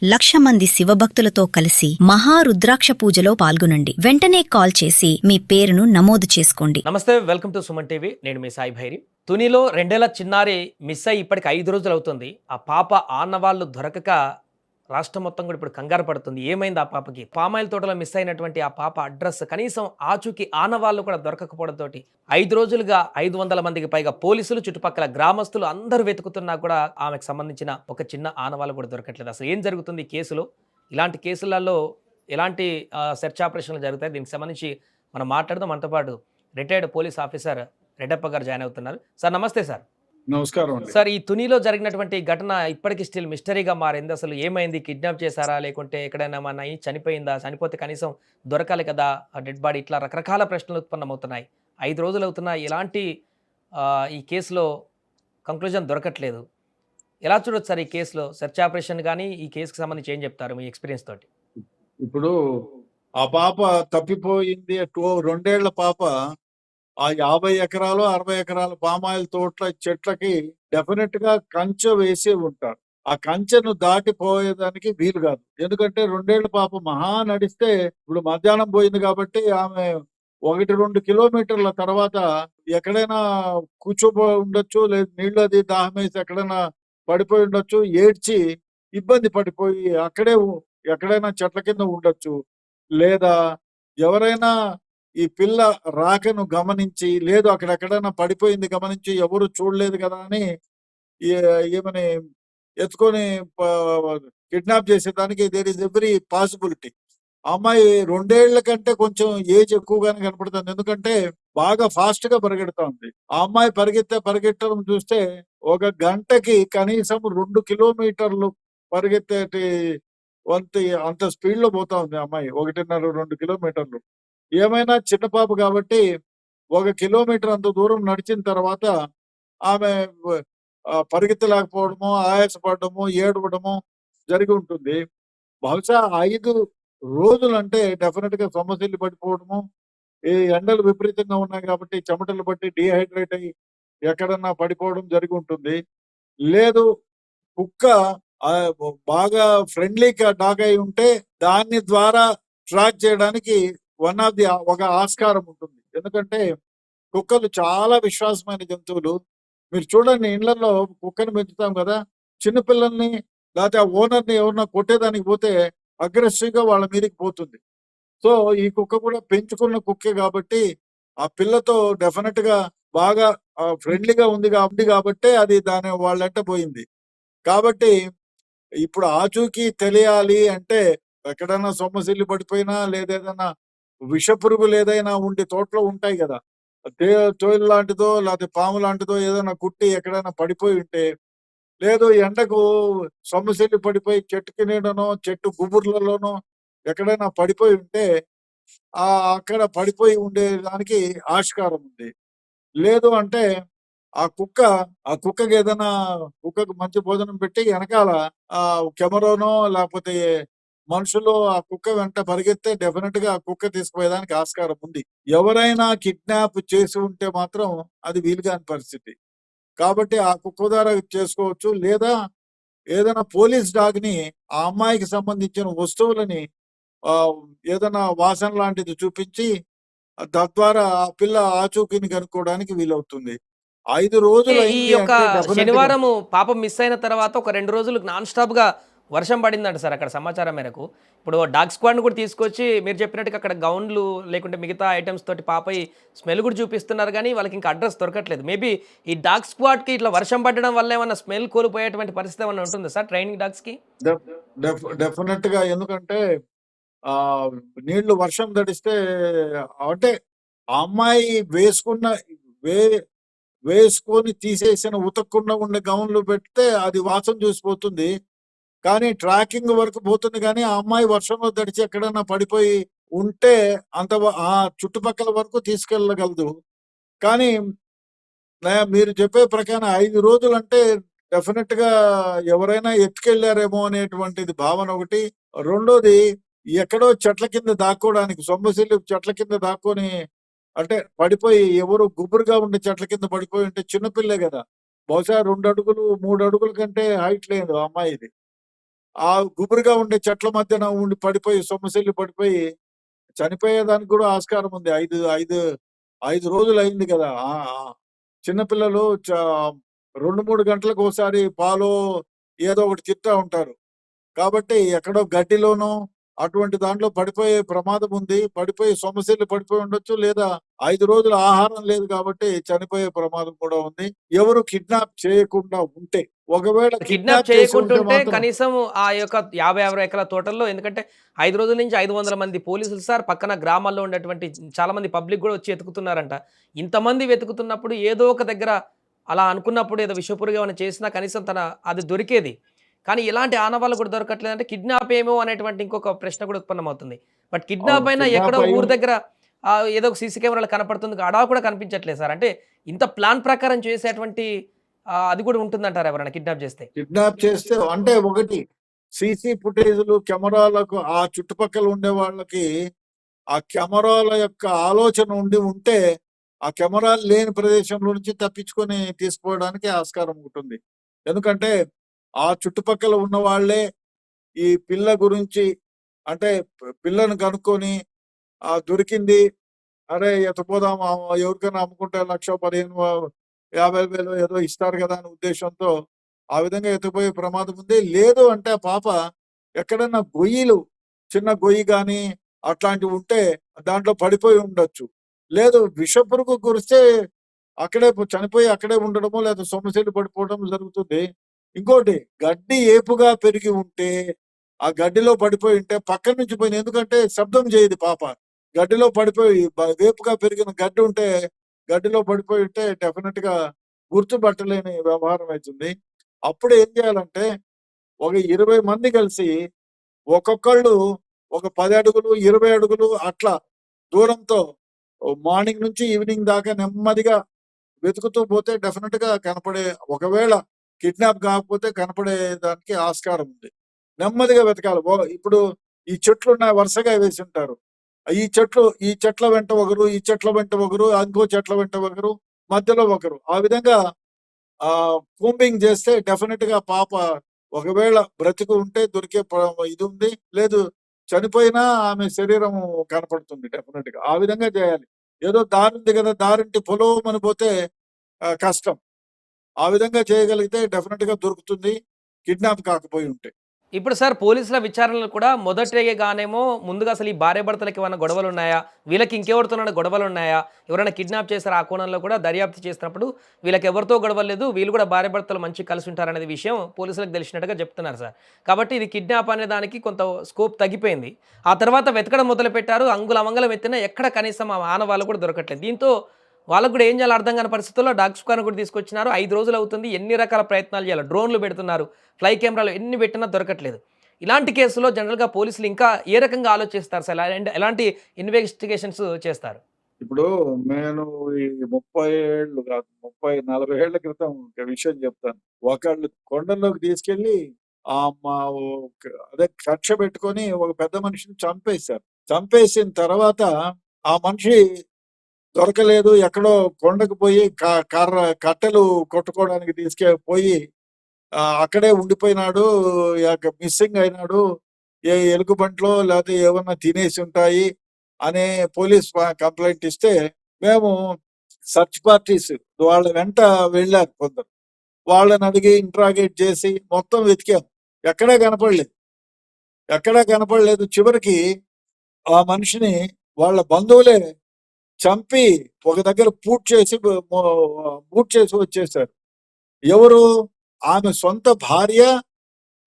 1,00,000 మంది శివభక్తులతో కలిసి మహారుద్రాక్ష పూజలో పాల్గొనండి. వెంటనే కాల్ చేసి మీ పేరును నమోదు చేసుకోండి. నమస్తే, వెల్కమ్ టు సుమన్ టీవీ. నేను మీ సాయి భైరి. తునిలో 2 ఏళ్ల చిన్నారి మిస్ అయ్యి ఇప్పటికి 5 రోజులు అవుతుంది. ఆ పాప ఆనవాళ్లు దొరకక రాష్ట్రం మొత్తం కూడా ఇప్పుడు కంగారు పడుతుంది. ఏమైంది ఆ పాపకి? పామాయిల్ తోటలో మిస్ అయినటువంటి ఆ పాప అడ్రస్ కనీసం ఆచూకీ ఆనవాళ్లు కూడా దొరకకపోవడంతో 5 రోజులుగా 500 మందికి పైగా పోలీసులు, చుట్టుపక్కల గ్రామస్తులు అందరూ వెతుకుతున్నా కూడా ఆమెకు సంబంధించిన ఒక చిన్న ఆనవాళ్ళు కూడా దొరకట్లేదు. అసలు ఏం జరుగుతుంది ఈ కేసులో? ఇలాంటి కేసులలో ఎలాంటి సెర్చ్ ఆపరేషన్లు జరుగుతాయి? దీనికి సంబంధించి మనం మాట్లాడదాం. మనతో పాటు రిటైర్డ్ పోలీస్ ఆఫీసర్ రెడ్డప్ప గారు జాయిన్ అవుతున్నారు. సార్ నమస్తే. సార్ నమస్కారం అండి. సార్, ఈ తునిలో జరిగినటువంటి ఘటన ఇప్పటికీ స్టిల్ మిస్టరీగా మారింది. అసలు ఏమైంది? కిడ్నాప్ చేశారా, లేకుంటే ఎక్కడైనా మన చనిపోయిందా? చనిపోతే కనీసం దొరకాలి కదా ఆ డెడ్ బాడీ. ఇట్లా రకరకాల ప్రశ్నలు ఉత్పన్నమవుతున్నాయి. 5 రోజులు అవుతున్నా ఎలాంటి ఈ కేసులో కంక్లూజన్ దొరకట్లేదు. ఎలా చూడొచ్చు సార్ ఈ కేసులో సెర్చ్ ఆపరేషన్ కానీ ఈ కేసుకి సంబంధించి ఏం చెప్తారు మీ ఎక్స్పీరియన్స్ తోటి? ఇప్పుడు ఆ పాప తప్పిపోయింది. 2 ఏళ్ల పాప ఆ 50 ఎకరాలు 60 ఎకరాల పామాయిల్ తోటల చెట్లకి డెఫినెట్ గా కంచె వేసి ఉంటారు. ఆ కంచెను దాటిపోయేదానికి వీలు కాదు. ఎందుకంటే 2 ఏళ్ల పాప మహా నడిస్తే ఇప్పుడు మధ్యాహ్నం పోయింది కాబట్టి ఆమె 1-2 కిలోమీటర్ల తర్వాత ఎక్కడైనా కూర్చోబోయి ఉండొచ్చు, లేదు నీళ్ళు అది దాహం వేసి ఎక్కడైనా పడిపోయి ఉండొచ్చు, ఏడ్చి ఇబ్బంది పడిపోయి అక్కడే ఎక్కడైనా చెట్ల కింద ఉండొచ్చు. లేదా ఎవరైనా ఈ పిల్ల రాకను గమనించి, లేదు అక్కడెక్కడైనా పడిపోయింది గమనించి ఎవరు చూడలేదు కదా అని ఈమెని ఎత్తుకొని కిడ్నాప్ చేసేదానికి దేర్ ఇస్ ఎవ్రీ పాసిబిలిటీ. అమ్మాయి 2 ఏళ్ల కంటే కొంచెం ఏజ్ ఎక్కువగానే కనపడుతుంది. ఎందుకంటే బాగా ఫాస్ట్ గా పరిగెడతా ఉంది. ఆ అమ్మాయి పరిగెట్టడం చూస్తే ఒక గంటకి కనీసం 2 కిలోమీటర్లు పరిగెత్తేటి అంత స్పీడ్ లో పోతా ఉంది ఆ అమ్మాయి. 1.5-2 కిలోమీటర్లు. ఏమైనా చిన్న పాప కాబట్టి 1 కిలోమీటర్ అంత దూరం నడిచిన తర్వాత ఆమె పరిగెత్తలేకపోవడము, ఆయాసపడము, ఏడవడము జరిగి ఉంటుంది. బహుశా 5 రోజులంటే డెఫినెట్ గా సొమ్మసిల్లి పడిపోవడము, ఈ ఎండలు విపరీతంగా ఉన్నాయి కాబట్టి చెమటలు పట్టి డీహైడ్రేట్ అయ్యి ఎక్కడన్నా పడిపోవడం జరిగి ఉంటుంది. లేదు కుక్క బాగా ఫ్రెండ్లీగా డాగ్ అయి ఉంటే దాని ద్వారా ట్రాక్ చేయడానికి ఒక ఆస్కారం ఉంటుంది. ఎందుకంటే కుక్కలు చాలా విశ్వాసమైన జంతువులు. మీరు చూడండి, ఇళ్లలో కుక్కని పెంచుతాం కదా, చిన్నపిల్లల్ని లేకపోతే ఆ ఓనర్ని ఎవరన్నా కొట్టేదానికి పోతే అగ్రెసివ్ గా వాళ్ళ మీదకి పోతుంది. సో ఈ కుక్క కూడా పెంచుకున్న కుక్కే కాబట్టి ఆ పిల్లతో డెఫినెట్ గా బాగా ఫ్రెండ్లీగా ఉంది కాబట్టి అది దాని వాళ్ళంట పోయింది. కాబట్టి ఇప్పుడు ఆచూకీ తెలియాలి అంటే ఎక్కడైనా సొమ్మసిల్లి పడిపోయినా, లేదేదన్నా విషపురుగులు ఏదైనా ఉండి తోటలో ఉంటాయి కదా, తోలు లాంటిదో లేకపోతే పాము లాంటిదో ఏదైనా కుట్టి ఎక్కడైనా పడిపోయి ఉంటే, లేదు ఎండకు సొమ్మసిల్లి పడిపోయి చెట్టుకి నీడనో చెట్టు గుబుర్లలోనో ఎక్కడైనా పడిపోయి ఉంటే అక్కడ పడిపోయి ఉండేదానికి ఆస్కారం ఉంది. లేదు అంటే ఆ కుక్కకి ఏదైనా కుక్కకు మంచి భోజనం పెట్టి వెనకాల కెమెరానో లేకపోతే మనుషులు ఆ కుక్క వెంట పరిగెత్తే డెఫినెట్ గా ఆ కుక్క తీసుకుపోయేదానికి ఆస్కారం ఉంది. ఎవరైనా కిడ్నాప్ చేసి ఉంటే మాత్రం అది వీలుగాని పరిస్థితి. కాబట్టి ఆ కుక్క ద్వారా చేసుకోవచ్చు. లేదా ఏదైనా పోలీస్ డాగ్ ని ఆ అమ్మాయికి సంబంధించిన వస్తువులని ఏదైనా వాసన లాంటిది చూపించి తద్వారా ఆ పిల్ల ఆచూకీని కనుక్కోవడానికి వీలవుతుంది. 5 రోజులు ఈ అయింది యొక్క అంటే డెఫినెట్ గా శనివారము పాప మిస్ అయిన తర్వాత ఒక 2 రోజులు నాన్ స్టాప్‌గా వర్షం పడిందంట సార్ అక్కడ సమాచారం మేరకు. ఇప్పుడు డాగ్ స్క్వాడ్‌ని కూడా తీసుకొచ్చి మీరు చెప్పినట్టుగా అక్కడ గౌన్‌లు లేకుంటే మిగతా ఐటెమ్స్ తోటి పాపయి స్మెల్ కూడా చూపిస్తున్నారు గానీ వాళ్ళకి ఇంకా అడ్రెస్ దొరకట్లేదు. మేబీ ఈ డాగ్ స్క్వాడ్‌కి ఇట్లా వర్షం పడడం వల్ల ఏమన్నా స్మెల్ కోల్పోయేటువంటి పరిస్థితి ఏమన్నా ఉంటుందా సార్ ట్రైనింగ్ డాగ్స్‌కి? డెఫినెట్ గా. ఎందుకంటే ఆహ్, నీళ్లు వర్షం తడిస్తే అంటే ఆ అమ్మాయి వే వేసుకొని తీసేసిన ఉతకకుండా ఉండే గౌన్లు పెడితే అది వాసన చూసిపోతుంది. కానీ ట్రాకింగ్ వరకు పోతుంది కానీ ఆ అమ్మాయి వర్షంలో తడిచి ఎక్కడైనా పడిపోయి ఉంటే ఆ చుట్టుపక్కల వరకు తీసుకెళ్ళగలదు. కానీ మీరు చెప్పే ప్రకారం 5 రోజులంటే డెఫినెట్ గా ఎవరైనా ఎత్తుకెళ్లారేమో అనేటువంటిది భావన ఒకటి. రెండోది ఎక్కడో చెట్ల కింద దాక్కోవడానికి సొమ్మసిల్లి చెట్ల కింద దాక్కొని అంటే పడిపోయి ఎవరు గుబురుగా ఉండే చెట్ల కింద పడిపోయి ఉంటే చిన్నపిల్లే కదా, బహుశా 2 అడుగులు 3 అడుగుల కంటే హైట్ లేదు ఆ అమ్మాయిది. ఆ గుబురుగా ఉండే చెట్ల మధ్యన ఉండి పడిపోయి సొమ్మసిల్లి పడిపోయి చనిపోయేదానికి కూడా ఆస్కారం ఉంది. 5 రోజులు అయింది కదా! చిన్నపిల్లలు 2, 3 గంటలకు ఒకసారి పాలో ఏదో ఒకటి తింటా ఉంటారు. కాబట్టి ఎక్కడో గడ్డిలోనో అటువంటి దాంట్లో పడిపోయే ప్రమాదం ఉంది. పడిపోయి సొమ్మసిల్లి పడిపోయి ఉండొచ్చు. లేదా 5 రోజులు ఆహారం లేదు కాబట్టి చనిపోయే ప్రమాదం కూడా ఉంది. ఎవరు కిడ్నాప్ చేయకుండా ఉంటే. ఒకవేళ కిడ్నాప్ కిడ్నాప్ చేసి ఉంటే చేయకుంటుంటే మాత్రం కనీసం ఆ యొక్క 50, 60 ఎకరాల తోటల్లో ఎందుకంటే 5 రోజుల నుంచి 500 మంది పోలీసులు సార్ పక్కన గ్రామాల్లో ఉండేటువంటి చాలా మంది పబ్లిక్ గూడా వచ్చి వెతుకుతున్నారంట. ఇంతమంది వెతుకుతున్నప్పుడు ఏదో ఒక దగ్గర అలా అనుకున్నప్పుడు ఏదో విషపూరిగా ఏమైనా చేసినా కనీసం అది దొరికేది. కానీ ఎలాంటి ఆనవాళ్ళు కూడా దొరకట్లేదంటే కిడ్నాప్ ఏమో అనేటువంటి ఇంకొక ప్రశ్న కూడా ఉత్పన్నమవుతుంది. బట్ అవును. కిడ్నాప్ అయినా కిడ్నాప్ ఎక్కడో అయ్యి ఊరు దగ్గర ఏదో ఒక సీసీ కెమెరాలో కనపడుతుంది. అడా కూడా కనిపించట్లేదు సార్. అంటే ఇంత ప్లాన్ ప్రకారం చేసేటువంటి అది కూడా ఉంటుందంటారా ఎవరైనా కిడ్నాప్ చేస్తే? కిడ్నాప్ చేస్తే అంటే ఒకటి సీసీ ఫుటేజ్‌లు, కెమెరాలకు ఆ చుట్టుపక్కల ఉండే వాళ్ళకి ఆ కెమెరాల యొక్క ఆలోచన ఉంటే, ఆ కెమెరాలు లేని ప్రదేశంలో నుంచి తప్పించుకొని తీసుకుపోవడానికి ఆస్కారం ఉంటుంది. ఎందుకంటే, ఆ చుట్టుపక్కల ఉన్న వాళ్ళే ఈ పిల్ల గురించి అంటే పిల్లను కనుక్కొని దొరికింది. అరే! ఎత్తుకుపోదాం ఎవరికైనా అమ్ముకుంటే 1,00,000, 50,000 ఏదో ఇస్తారు కదా! అనే ఉద్దేశంతో ఆ విధంగా ఎత్తుకుపోయే ప్రమాదం ఉంది. లేదు అంటే ఆ పాప ఎక్కడన్నా చిన్న గొయ్యి గాని అట్లాంటివి ఉంటే దాంట్లో పడిపోయి ఉండొచ్చు. లేదు విషపురుగు కురిస్తే అక్కడే చనిపోయి అక్కడే ఉండడమో లేదా సొమ్మసిల్లి పడిపోవడం జరుగుతుంది. ఇంకోటి గడ్డి ఏపుగా పెరిగి ఉంటే, ఆ గడ్డిలో పడిపోయి ఉంటే పక్కన నుంచి పోయిన ఎందుకంటే శబ్దం చేయదు పాప. గడ్డిలో పడిపోయి వేపుగా పెరిగిన గడ్డి ఉంటే, గడ్డిలో పడిపోయి ఉంటే డెఫినిట్‌గా గుర్తుపట్టలేని వ్యవహారం అయితుంది. అప్పుడు ఏం చేయాలంటే, ఒక 20 మంది కలిసి ఒక్కొక్కళ్ళు ఒక 10 అడుగులు, 20 అడుగులు అట్లా దూరంతో మార్నింగ్ నుంచి ఈవినింగ్ దాకా నెమ్మదిగా వెతుకుతూ పోతే డెఫినిట్‌గా ఒకవేళ కిడ్నాప్ కాకపోతే కనపడే దానికి ఆస్కారం ఉంది. నెమ్మదిగా వెతకాలి. ఇప్పుడు ఈ చెట్లున్నాయి వరుసగా వేసుంటారు. ఈ చెట్ల వెంట ఒకరు, ఈ చెట్ల వెంట ఒకరు, ఇంకో చెట్ల వెంట ఒకరు, మధ్యలో ఒకరు. ఆ విధంగా కూంబింగ్ చేస్తే డెఫినిట్‌గా పాప ఒకవేళ బ్రతికి ఉంటే దొరికే ఇది ఉంది. లేదు చనిపోయినా ఆమె శరీరం కనపడుతుంది డెఫినిట్‌గా. ఆ విధంగా చేయాలి. ఏదో దారుంది కదా! దారింటి పొలోమని పోతే కష్టం. ఆ విధంగా చేయగలిగితే డెఫినిట్‌గా దొరుకుతుంది. కిడ్నాప్ కాకపోయి ఉంటే. ఇప్పుడు సార్ పోలీసుల విచారణలు కూడా మొదటగానేమో ముందుగా అసలు ఈ భార్యాభర్తలకి ఏమైనా గొడవలున్నాయా? వీళ్ళకి ఇంకెవరితోనైనా గొడవలున్నాయా? ఎవరైనా కిడ్నాప్ చేశారా? ఆ కోణంలో కూడా దర్యాప్తు చేసినప్పుడు వీళ్ళకి ఎవరితో గొడవలు లేదు. వీళ్ళు కూడా భార్యాభర్తలు మంచిగా కలిసి ఉంటారనేది విషయం పోలీసులకు తెలిసినట్టుగా చెప్తున్నారు సార్. కాబట్టి ఇది కిడ్నాప్ అనే దానికి కొంత స్కోప్ తగ్గిపోయింది. ఆ తర్వాత వెతకడం మొదలుపెట్టారు. అంగుళం వెతికినా ఎక్కడ కనీసం ఆ ఆనవాళ్ళు కూడా దొరకట్లేదు. దీంతో వాళ్ళకి కూడా ఏం చేయాలో అర్థం కాని పరిస్థితుల్లో డాగ్ స్క్వాడ్‌ని కూడా తీసుకొచ్చినారు. 5 రోజులు అవుతుంది. ఎన్ని రకాల ప్రయత్నాలు చేయాలి. డ్రోన్‌లు పెడుతున్నారు. ఫ్లై కెమెరాలు ఎన్ని పెట్టినా దొరకట్లేదు. ఇలాంటి కేసులో జనరల్‌గా పోలీసులు ఇంకా ఏ రకంగా ఆలోచిస్తారు సార్? ఎలాంటి ఇన్వెస్టిగేషన్స్ చేస్తారు? ఇప్పుడు నేను ఈ 30 ఏళ్ళు కాదు 30, 40 ఏళ్ల క్రితం ఒక విషయం చెప్తాను. ఒకళ్ళు కొండల్లోకి తీసుకెళ్ళి మా అదే కక్ష పెట్టుకొని ఒక పెద్ద మనిషిని చంపేశారు. చంపేసిన తర్వాత ఆ మనిషి దొరకలేదు. ఎక్కడో కొండకు పోయి కట్టెలు కొట్టుకోవడానికి పోయి అక్కడే ఉండిపోయినాడు. మిస్సింగ్ అయినాడు. ఏ ఎలుగుబంట్లో లేకపోతే ఏమన్నా తినేసి ఉంటాయి అనే పోలీస్ కంప్లైంట్ ఇస్తే మేము సెర్చ్ పార్టీస్ వాళ్ళ వెంట వెళ్ళారు కొందరు. వాళ్ళని అడిగి ఇంట్రాగేట్ చేసి మొత్తం వెతికాం. ఎక్కడా కనపడలేదు. ఎక్కడా కనపడలేదు. చివరికి ఆ మనిషిని వాళ్ళ బంధువులే చంపి ఒక దగ్గర పూడ్చేసి వచ్చేసారు. ఎవరు? ఆమె సొంత భార్య,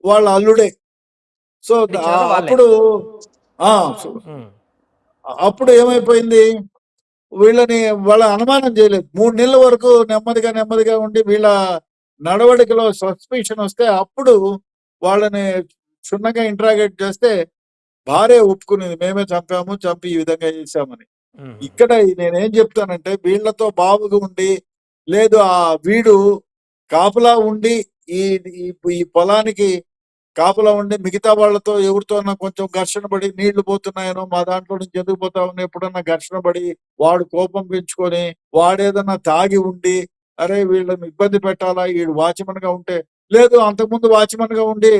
వాళ్ళ అల్లుడే. సో, ఇచ్చారో వాళ్ళే. అప్పుడు ఆ! హ్మ్. అప్పుడు ఏమైపోయింది? వీళ్ళని వాళ్ళ అనుమానం చేయలేదు. 3 నెలల వరకు నెమ్మదిగా ఉండి వీళ్ళ నడవడికలో సస్పిషన్ వస్తే అప్పుడు వాళ్ళని క్షుణ్ణంగా ఇంట్రాగేట్ చేస్తే భార్య ఒప్పుకునేది. మేమే చంపి ఈ విధంగా చేశామని. హుహు. ఇక్కడ నేనేం చెప్తానంటే వీళ్ళతో బావుగా ఉండి లేదు వీడు కాపలా ఉండి ఈ ఈ ఈ పొలానికి కాపలా ఉండి మిగతా వాళ్ళతో ఎవరితోన్నా కొంచెం ఘర్షణ పడి నీళ్లు పోతున్నాయనో మా దాంట్లో నుంచి ఎందుకు పోతామని ఎప్పుడన్నా ఘర్షణ పడి వాడు కోపం పెంచుకొని వాడేదన్నా తాగి ఉండి అరే వీళ్ళని ఇబ్బంది పెట్టాలా వీడు వాచ్‌మన్ గా ఉంటే లేదు అంతకుముందు వాచ్‌మన్ గా ఉండి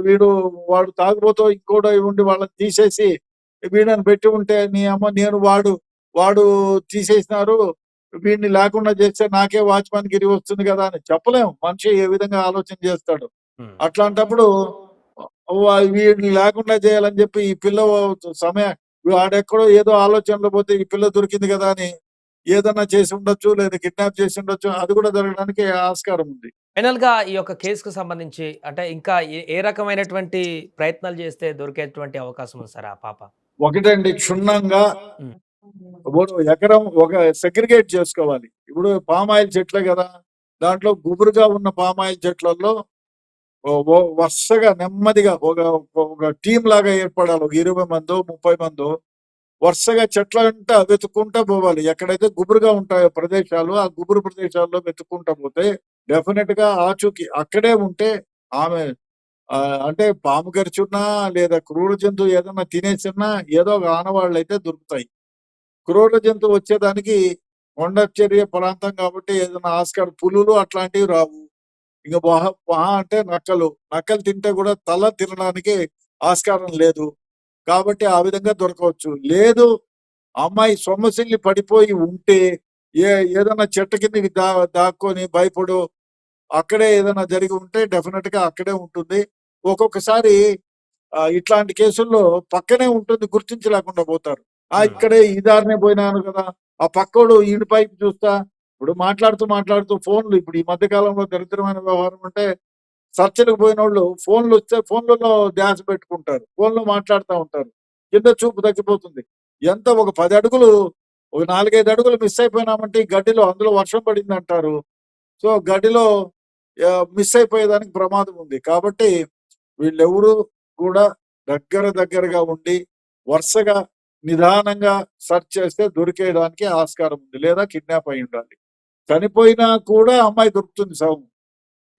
వీడు వాడు తాగుబోతో ఇంకోటో ఉండి వాళ్ళని తీసేసి వీడని పెట్టి ఉంటే నీ అమ్మ నేను వాడు తీసేసినారు వీడిని లేకుండా చేస్తే నాకే వాచ్‌మెన్ గిరి వస్తుంది కదా అని చెప్పలేం. మనిషి ఏ విధంగా ఆలోచన చేస్తాడు. ఉమ్. అట్లాంటప్పుడు వీడిని లేకుండా చేయాలని చెప్పి ఈ పిల్ల సమయం వాడెక్కడో ఏదో ఆలోచనలో పోతే ఈ పిల్ల దొరికింది కదా అని ఏదన్నా చేసి ఉండొచ్చు, లేదా కిడ్నాప్ చేసి ఉండొచ్చు. అది కూడా జరగడానికి ఆస్కారం ఉంది. ఫైనల్ గా ఈ యొక్క కేసుకు సంబంధించి అంటే ఇంకా ఏ రకమైనటువంటి ప్రయత్నాలు చేస్తే దొరికేటువంటి అవకాశం ఉంది సార్ ఆ పాప? ఒకటండి, క్షుణ్ణంగా ఉమ్. ఇప్పుడు ఎకరం ఒక సెగ్రిగేట్ చేసుకోవాలి. ఇప్పుడు పామాయిల్ చెట్లే కదా, దాంట్లో గుబురుగా ఉన్న పామాయిల్ చెట్లలో వరుసగా నెమ్మదిగా ఒక టీం లాగా ఏర్పడాలి. ఒక 20 మందో 30 మందో వరుసగా చెట్లంతా వెతుక్కుంటా పోవాలి. ఎక్కడైతే గుబురుగా ఉంటాయో ప్రదేశాలు, ఆ గుబురు ప్రదేశాల్లో వెతుక్కుంటా పోతే డెఫినెట్ గా ఆచూకీ అక్కడే ఉంటే ఆమె అంటే పాము గరిచున్నా లేదా క్రూర జంతువు ఏదన్నా తినేసినా ఏదో ఒక ఆనవాళ్ళు అయితే దొరుకుతాయి. క్రూర జంతువు వచ్చేదానికి కొండచర్య ప్రాంతం కాబట్టి ఏదైనా ఆస్కారం, పులులు అట్లాంటివి రావు. ఇంక మహా అంటే నక్కలు తింటే కూడా తల తినడానికి ఆస్కారం లేదు. కాబట్టి ఆ విధంగా దొరకవచ్చు. లేదు అమ్మాయి సొమ్మసిల్లి పడిపోయి ఉంటే ఏదైనా చెట్టు కిందకి దాక్కొని భయపడు అక్కడే ఏదైనా జరిగి ఉంటే డెఫినెట్ గా అక్కడే ఉంటుంది. ఒక్కొక్కసారి ఇట్లాంటి కేసుల్లో పక్కనే ఉంటుంది, గుర్తించలేకుండా పోతారు. ఇక్కడే ఈ దారినే పోయినాను కదా, ఆ పక్కోడు ఈయన పైకి చూస్తా. ఇప్పుడు మాట్లాడుతూ ఫోన్లు, ఇప్పుడు ఈ మధ్య కాలంలో దరిద్రమైన వ్యవహారం అంటే చర్చలకు పోయినోళ్ళు ఫోన్లు వస్తే ఫోన్లలో ధ్యాస పెట్టుకుంటారు, ఫోన్లో మాట్లాడుతూ ఉంటారు. కింద చూపు తగ్గిపోతుంది. ఎంత ఒక 10 అడుగులు, ఒక 4, 5 అడుగులు మిస్ అయిపోయినామంటే ఈ గడ్డిలో, అందులో వర్షం పడింది అంటారు. సో గడ్డిలో మిస్ అయిపోయేదానికి ప్రమాదం ఉంది. కాబట్టి వీళ్ళెవరూ కూడా దగ్గరగా ఉండి వరుసగా నిదానంగా సెర్చ్ చేస్తే దొరికేయడానికి ఆస్కారం ఉంది. లేదా కిడ్నాప్ అయి ఉండాలి. చనిపోయినా కూడా అమ్మాయి దొరుకుతుంది శవం.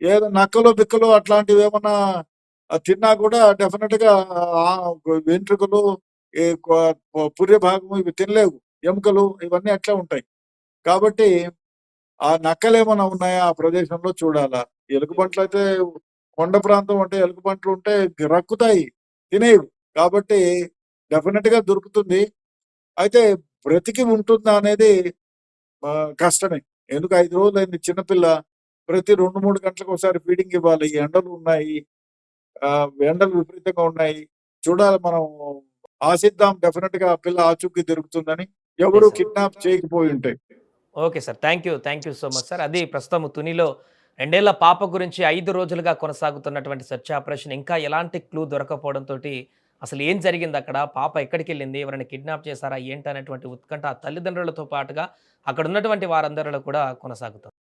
ఏదో నక్కలో బిక్కలో అట్లాంటివి ఏమన్నా తిన్నా కూడా డెఫినెట్ గా వెంట్రుకలు, ఈ పుర్రె భాగము ఇవి తినలేవు. ఎముకలు ఇవన్నీ అట్లే ఉంటాయి. కాబట్టి ఆ నక్కలేమన్నా ఉన్నాయా ఆ ప్రదేశంలో చూడాలా. ఎలుగుబంట్లు అయితే కొండ ప్రాంతం అంటే ఎలుగుబంట్లు ఉంటే రక్కుతాయి, తినేవి. కాబట్టి డెఫినెట్ గా దొరుకుతుంది. అయితే బ్రతికి ఉంటుందా అనేది కష్టమే. ఎందుకు 5 రోజులైంది చిన్నపిల్ల. ప్రతి 2, 3 గంటలకు ఒకసారి ఫీడింగ్ ఇవ్వాలి. ఎండలు ఉన్నాయి. ఎండలు విపరీతంగా ఉన్నాయి. చూడాలి మనం. ఆశిద్దాం డెఫినెట్ గా ఆ పిల్ల ఆచూకీ దొరుకుతుందని. ఎవరు ఎస్ సార్. కిడ్నాప్ చేయకపోయి ఉంటే. Okay sir. Thank you so much sir. అది ప్రస్తుతం తునిలో 2 ఏళ్ల పాప గురించి 5 రోజులుగా కొనసాగుతున్నటువంటి సెర్చ్ ఆపరేషన్ ఇంకా ఎలాంటి క్లూ దొరకకపోవడంతోటి అసలు ఏం జరిగిందక్కడ? పాప ఎక్కడికెళ్ళింది? ఎవరైనా కిడ్నాప్ చేశారా? ఏంటనేటువంటి ఉత్కంఠ ఆ తల్లిదండ్రులతో పాటుగా అక్కడున్నటువంటి వారందరిలో కూడా కొనసాగుతుంది.